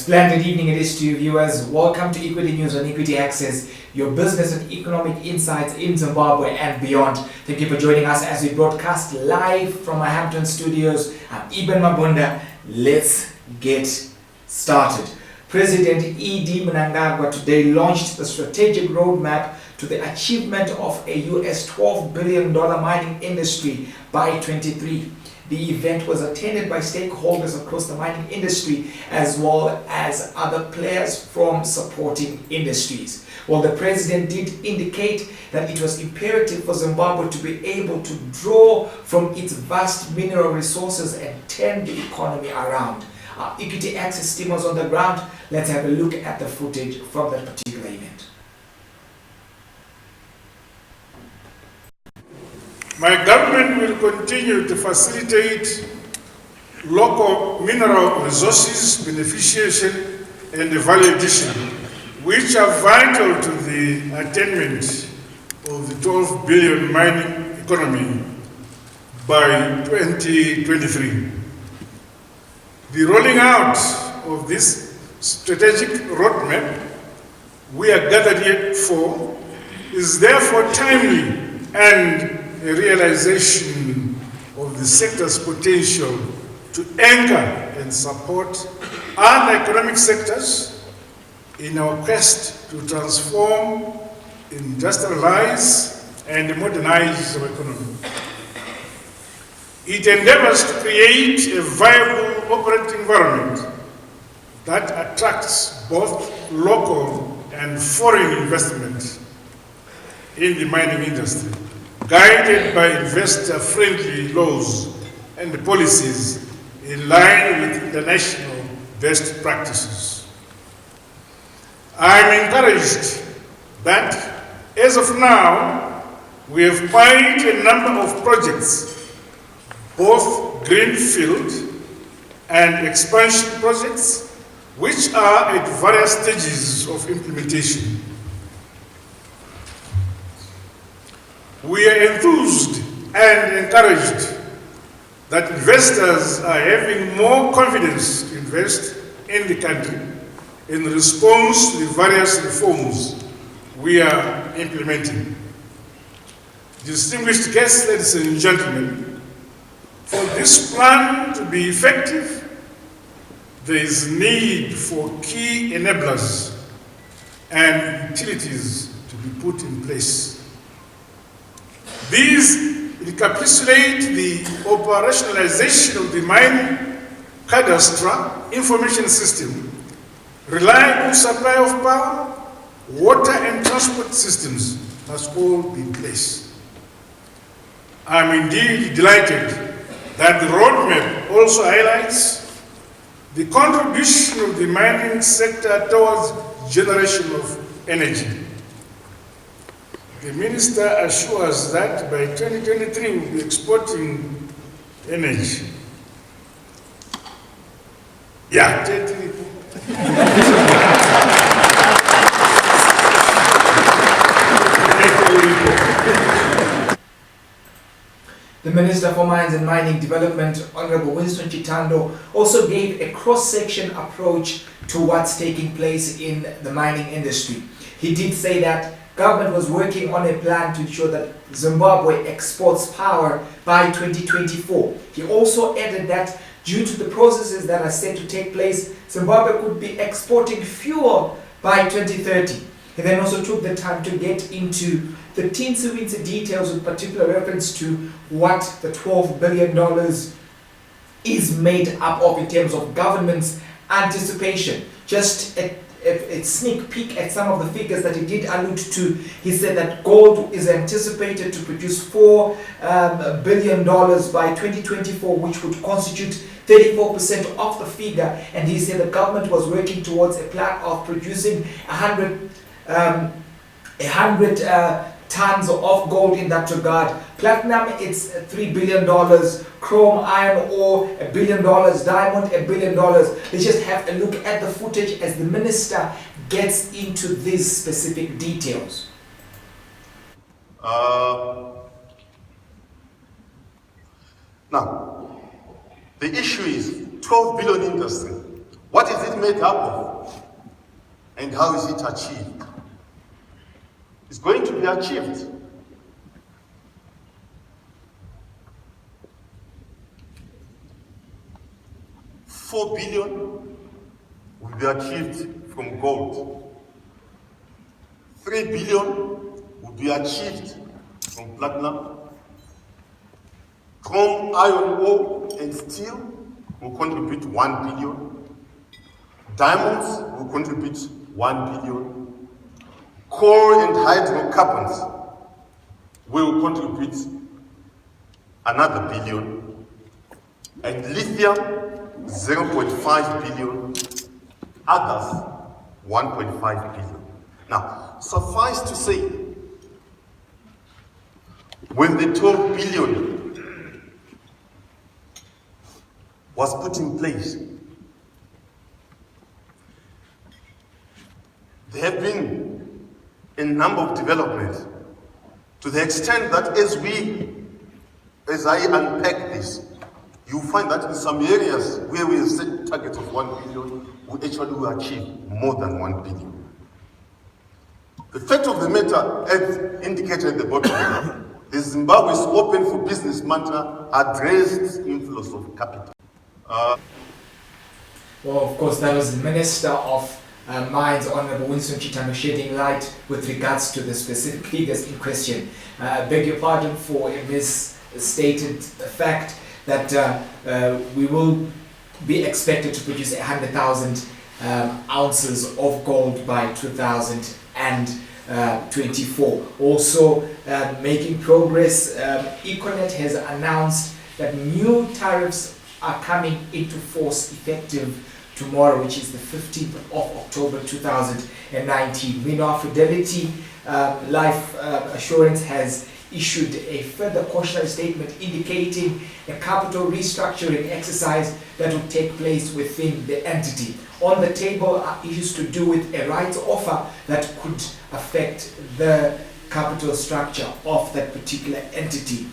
Splendid evening it is to you viewers. Welcome to Equity News on EquityAxis, your business and economic insights in Zimbabwe and beyond. Thank you for joining us as we broadcast live from our Hampton studios. I'm Eben Mabunda. Let's get started. President E.D. Mnangagwa today launched the strategic roadmap to the achievement of a US $12 billion mining industry by 2023. The event was attended by stakeholders across the mining industry as well as other players from supporting industries. Well, the president did indicate that it was imperative for Zimbabwe to be able to draw from its vast mineral resources and turn the economy around. Our EquityAxis team was on the ground. Let's have a look at the footage from that particular event. My government will continue to facilitate local mineral resources beneficiation and value addition, which are vital to the attainment of the 12 billion mining economy by 2023. The rolling out of this strategic roadmap we are gathered here for is therefore timely and a realization of the sector's potential to anchor and support other economic sectors in our quest to transform, industrialize, and modernize our economy. It endeavors to create a viable operating environment that attracts both local and foreign investment in the mining industry, guided by investor-friendly laws and policies in line with international best practices. I am encouraged that, as of now, we have quite a number of projects, both greenfield and expansion projects, which are at various stages of implementation. We are enthused and encouraged that investors are having more confidence to invest in the country in response to the various reforms we are implementing. Distinguished guests, ladies and gentlemen, for this plan to be effective, there is need for key enablers and utilities to be put in place. These recapitulate the operationalization of the mining cadastre information system, reliable supply of power, water and transport systems must all be in place. I am indeed delighted that the roadmap also highlights the contribution of the mining sector towards generation of energy. The minister assures that by 2023 we'll be exporting energy. Yeah, The Minister for Mines and Mining Development, Honorable Winston Chitando, also gave a cross-section approach to what's taking place in the mining industry. He did say that government was working on a plan to ensure that Zimbabwe exports power by 2024. He also added that due to the processes that are set to take place, Zimbabwe could be exporting fuel by 2030. He then also took the time to get into the teensy-weensy details with particular reference to what the $12 billion is made up of in terms of government's anticipation. Just a sneak peek at some of the figures that he did allude to. He said that gold is anticipated to produce $4 billion by 2024, which would constitute 34% of the figure. And he said the government was working towards a plan of producing 100 tons of gold in that regard. Platinum, it's $3 billion. Chrome, iron ore, $1 billion. Diamond, $1 billion. Let's just have a look at the footage as the minister gets into these specific details. Now, the issue is 12 billion industry. What is it made up of? And how is it achieved? It's going to be achieved. $4 billion will be achieved from gold. $3 billion will be achieved from platinum. Chrome, iron ore, and steel will contribute $1 billion. Diamonds will contribute $1 billion. Coal and hydrocarbons will contribute another billion. And lithium, 0.5 billion. Others, 1.5 billion. Now, suffice to say, when the 12 billion was put in place, there have been a number of developments to the extent that as I unpack this, you find that in some areas where we have set targets of 1 billion, we actually will achieve more than 1 billion. The fact of the matter, as indicated at the bottom, the Zimbabwe's open for business mantra addressed inflows of capital. Well, of course, that was the Minister of Mines, Honorable Winston Chitando, shedding light with regards to the specific figures in question. Beg your pardon for a misstated fact that we will be expected to produce 100,000 ounces of gold by 2024. Also making progress, Econet has announced that new tariffs are coming into force effective tomorrow, which is the 15th of October 2019. Meanwhile, Fidelity Life Assurance has issued a further cautionary statement indicating a capital restructuring exercise that will take place within the entity. On the table are issues to do with a rights offer that could affect the capital structure of that particular entity.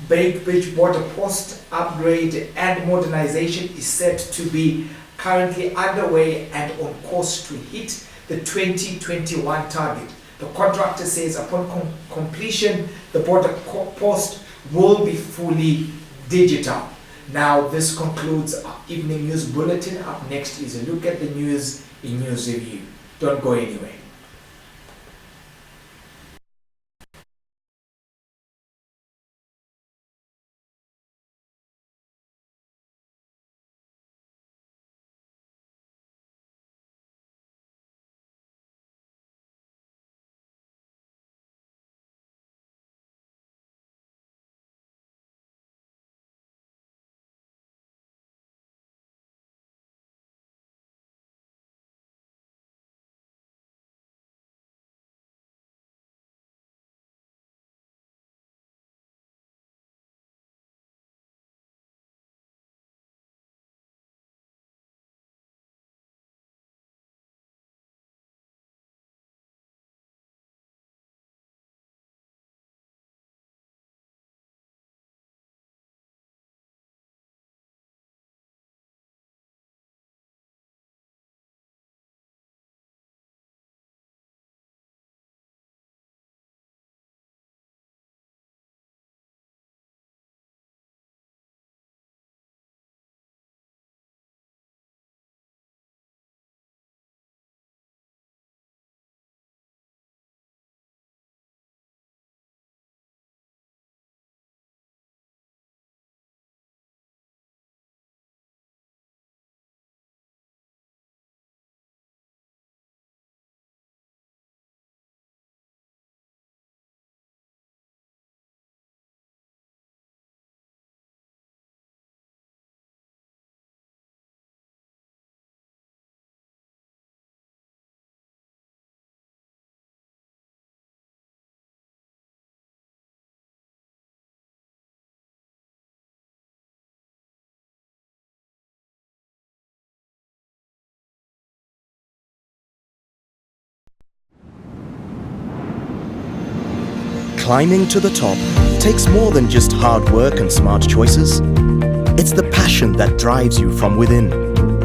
Bridge border post upgrade and modernization is set to be currently underway and on course to hit the 2021 target. The contractor says upon completion, the border post will be fully digital. Now, this concludes our evening news bulletin. Up next is a look at the news in News Review. Don't go anywhere. Climbing to the top takes more than just hard work and smart choices. It's the passion that drives you from within.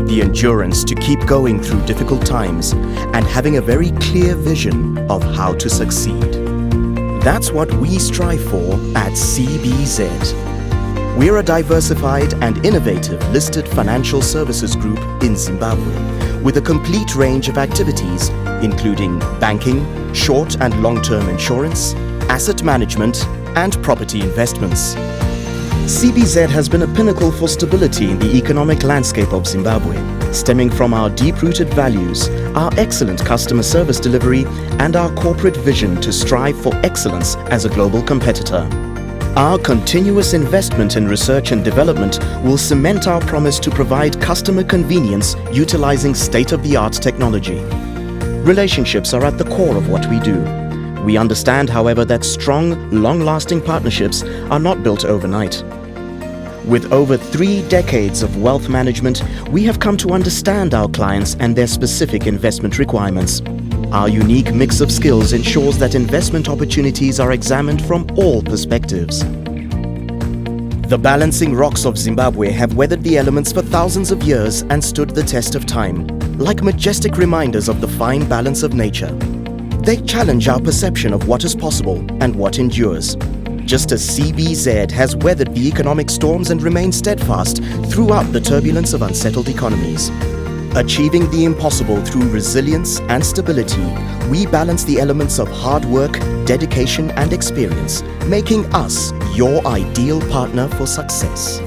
the endurance to keep going through difficult times, and having a very clear vision of how to succeed. That's what we strive for at CBZ. We're a diversified and innovative listed financial services group in Zimbabwe with a complete range of activities including banking, short and long-term insurance, asset management, and property investments. CBZ has been a pinnacle for stability in the economic landscape of Zimbabwe, stemming from our deep-rooted values, our excellent customer service delivery, and our corporate vision to strive for excellence as a global competitor. Our continuous investment in research and development will cement our promise to provide customer convenience utilizing state-of-the-art technology. Relationships are at the core of what we do. We understand, however, that strong, long-lasting partnerships are not built overnight. With over 3 decades of wealth management, we have come to understand our clients and their specific investment requirements. Our unique mix of skills ensures that investment opportunities are examined from all perspectives. The balancing rocks of Zimbabwe have weathered the elements for thousands of years and stood the test of time, like majestic reminders of the fine balance of nature. They challenge our perception of what is possible and what endures. Just as CBZ has weathered the economic storms and remained steadfast throughout the turbulence of unsettled economies. Achieving the impossible through resilience and stability, we balance the elements of hard work, dedication, and experience, making us your ideal partner for success.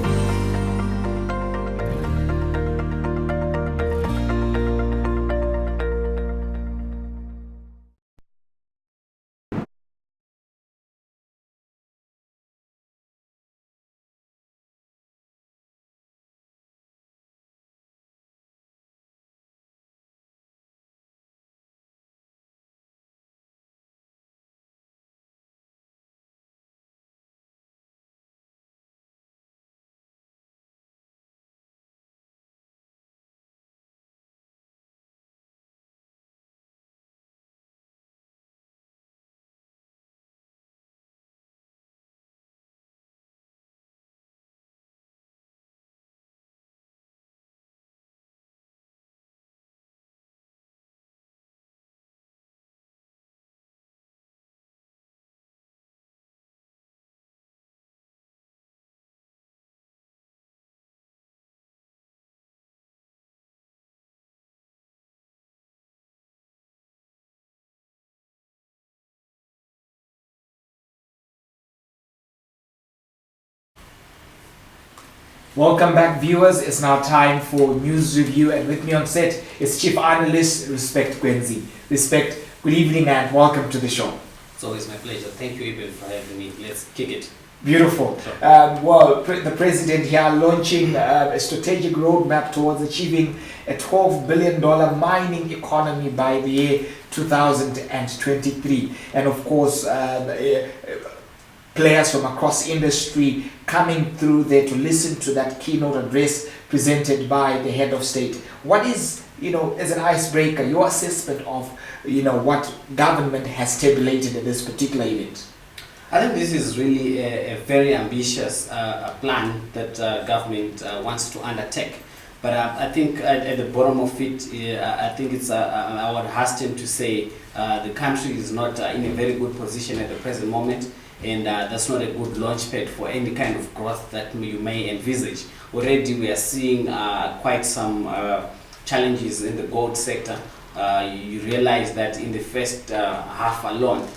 Welcome back, viewers. It's now time for news review, and with me on set is Chief Analyst Respect Kwenzi. Respect, good evening and welcome to the show. It's always my pleasure. Thank you, Eben, for having me. Let's kick it. Beautiful. The president here launching a strategic roadmap towards achieving a $12 billion mining economy by the year 2023. And of course, players from across industry coming through there to listen to that keynote address presented by the head of state. What is, as an icebreaker, your assessment of, what government has tabulated at this particular event? I think this is really a very ambitious plan that government wants to undertake. But I think at the bottom of it, I think it's, I would hasten to say the country is not in a very good position at the present moment. And that's not a good launchpad for any kind of growth that you may envisage. Already we are seeing quite some challenges in the gold sector. You realize that in the first half alone,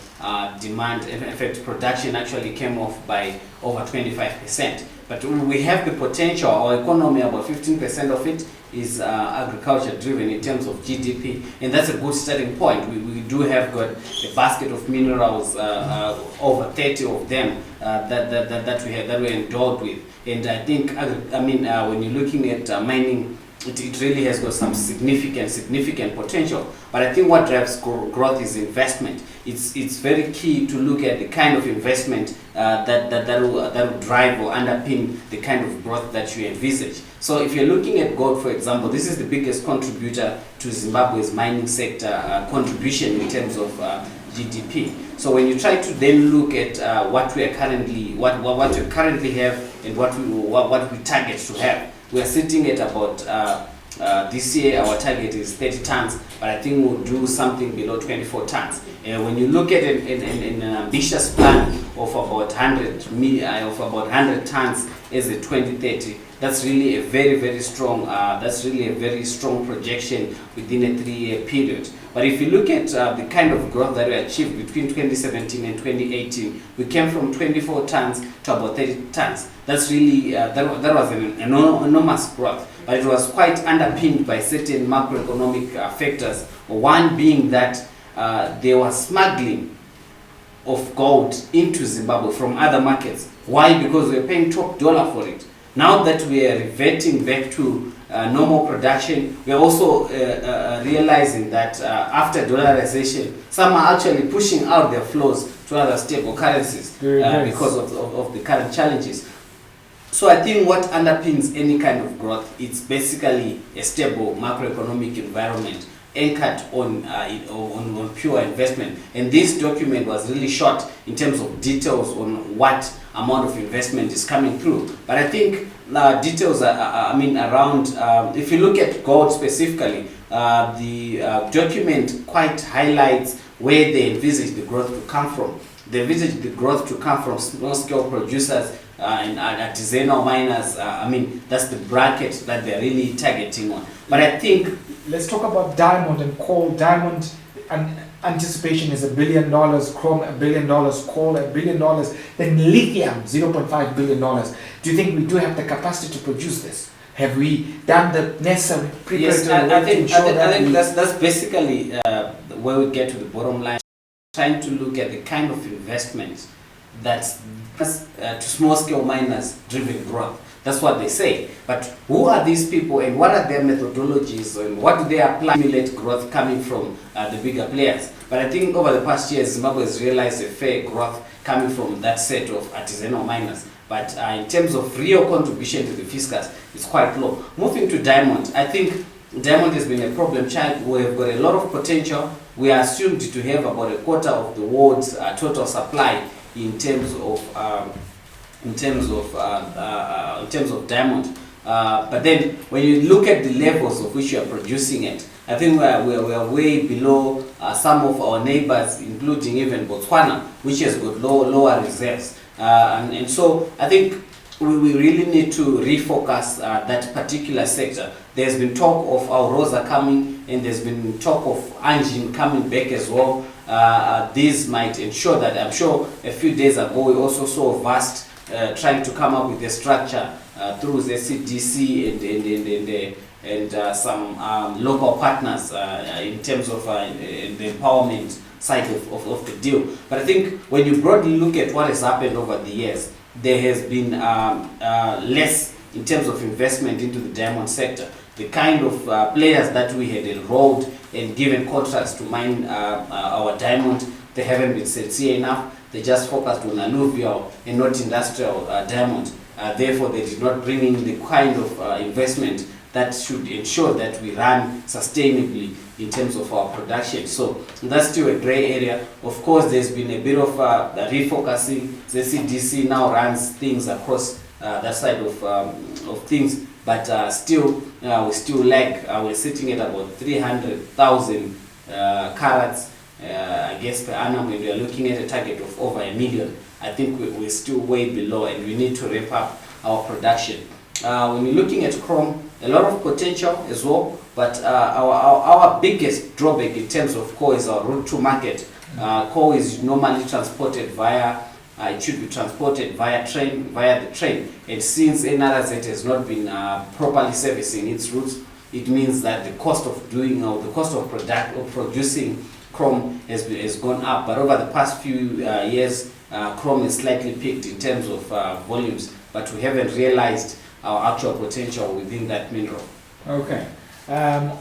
demand, in fact, production actually came off by over 25%. But we have the potential. Our economy, about 15% of it is agriculture driven in terms of GDP, and that's a good starting point. We do have got a basket of minerals, over 30 of them that we're endowed with. And I think, when you're looking at mining, it really has got some significant potential. But I think what drives growth is investment. It's very key to look at the kind of investment that will drive or underpin the kind of growth that you envisage. So if you're looking at gold, for example, this is the biggest contributor to Zimbabwe's mining sector contribution in terms of GDP. So when you try to then look at what we currently have and what we target to have, we are sitting at about This year our target is 30 tons, but I think we'll do something below 24 tons. When you look at an ambitious plan of about 100 tons as a 2030, that's really a very strong. That's really a very strong projection within a 3-year period. But if you look at the kind of growth that we achieved between 2017 and 2018, we came from 24 tons to about 30 tons. That's really that was an enormous growth. But it was quite underpinned by certain macroeconomic factors. One being that there was smuggling of gold into Zimbabwe from other markets. Why? Because we were paying top dollar for it. Now that we are reverting back to normal production, we are also realizing that after dollarization, some are actually pushing out their flows to other stable currencies because of the current challenges. So I think what underpins any kind of growth, it's basically a stable macroeconomic environment anchored on pure investment. And this document was really short in terms of details on what amount of investment is coming through. But I think details around, if you look at gold specifically, the document quite highlights where they envisage the growth to come from. They envisage the growth to come from small-scale producers and artisanal miners. That's the bracket that they're really targeting on. But I think, let's talk about diamond and coal. Diamond anticipation is $1 billion, chrome $1 billion, coal $1 billion, then lithium $0.5 billion. Do you think we do have the capacity to produce this? Have we done the necessary preparatory work to ensure that? I think that's basically where we get to the bottom line. Trying to look at the kind of investment that's to small-scale miners driven growth. That's what they say. But who are these people and what are their methodologies and what do they apply to stimulate growth coming from the bigger players? But I think over the past years, Zimbabwe has realized a fair growth coming from that set of artisanal miners. But in terms of real contribution to the fiscus, it's quite low. Moving to diamond, I think diamond has been a problem child. We've got a lot of potential. We are assumed to have about a quarter of the world's total supply in terms of diamond. But then when you look at the levels of which you are producing it, I think we are way below some of our neighbors, including even Botswana, which has got lower reserves. And so I think we really need to refocus that particular sector. There's been talk of our Rosa coming, and there's been talk of Anjin coming back as well. These might ensure that, I'm sure a few days ago we also saw VAST trying to come up with a structure through the CDC and some local partners in terms of the empowerment side of the deal. But I think when you broadly look at what has happened over the years, there has been less in terms of investment into the diamond sector. The kind of players that we had enrolled and given contracts to mine our diamond, they haven't been sincere enough. They just focused on alluvial and not industrial diamond. Therefore, they did not bring in the kind of investment that should ensure that we run sustainably in terms of our production. So that's still a gray area. Of course, there's been a bit of refocusing. The CDC now runs things across that side of things, but still we still lag. We're sitting at about 300,000 carats, I guess, per annum, and we are looking at a target of over 1 million. I think we're still way below, and we need to ramp up our production. When you're looking at chrome, a lot of potential as well, but our biggest drawback in terms of coal is our route to market. Coal is normally transported via, it should be transported via the train, and since NRZ has not been properly servicing its routes, it means that the cost of doing or the cost of producing chrome has gone up. But over the past few years, chrome is slightly peaked in terms of volumes, but we haven't realized our actual potential within that mineral. Okay.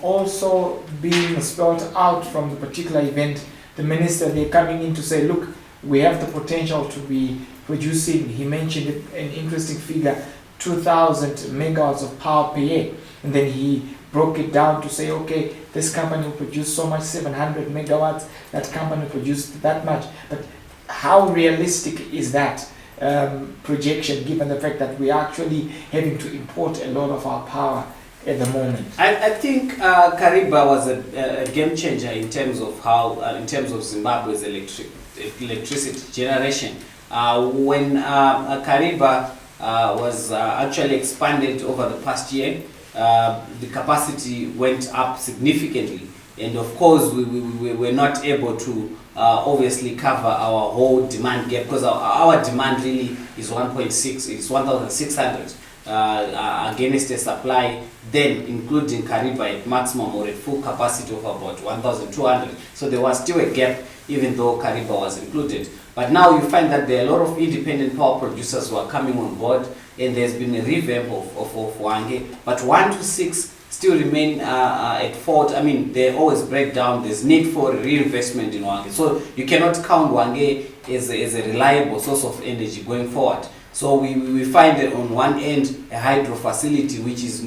Also being spelled out from the particular event, the minister, they're coming in to say, look, we have the potential to be producing, he mentioned an interesting figure, 2,000 megawatts of power per year. And then he broke it down to say, okay, this company will produce so much, 700 megawatts, that company will produce that much. But how realistic is that projection, given the fact that we are actually having to import a lot of our power at the moment? I think Kariba was a game changer in terms of how, in terms of Zimbabwe's electricity generation. When Kariba was actually expanded over the past year, the capacity went up significantly, and of course we were not able to obviously cover our whole demand gap, because our demand really is 1.6, it's 1,600 against a supply then including Kariba at maximum or at full capacity of about 1,200. So there was still a gap even though Kariba was included. But now you find that there are a lot of independent power producers who are coming on board, and there's been a revamp of Hwange. But 1 to 6 still remain at fault. I mean, they always break down. There's need for reinvestment in Hwange. So you cannot count Hwange as a reliable source of energy going forward. So we find that on one end a hydro facility which is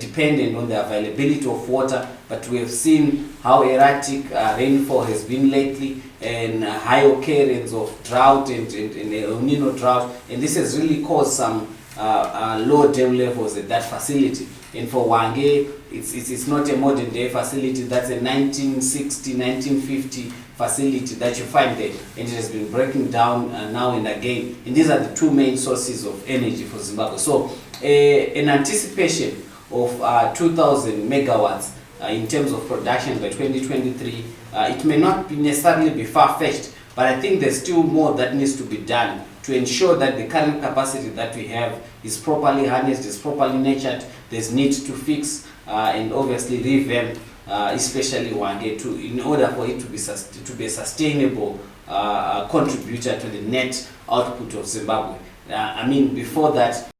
dependent on the availability of water, but we have seen how erratic rainfall has been lately, and high occurrence of drought and El Nino drought, and this has really caused some low dam levels at that facility. And for Hwange, it's not a modern day facility. That's a 1960, 1950 facility that you find there, and it has been breaking down now and again. And these are the two main sources of energy for Zimbabwe. So an anticipation of 2,000 megawatts in terms of production by 2023, it may not necessarily be far-fetched, but I think there's still more that needs to be done to ensure that the current capacity that we have is properly harnessed, is properly nurtured. There's need to fix and obviously revamp, especially Hwange, in order for it to be a sustainable contributor to the net output of Zimbabwe. I mean, before that,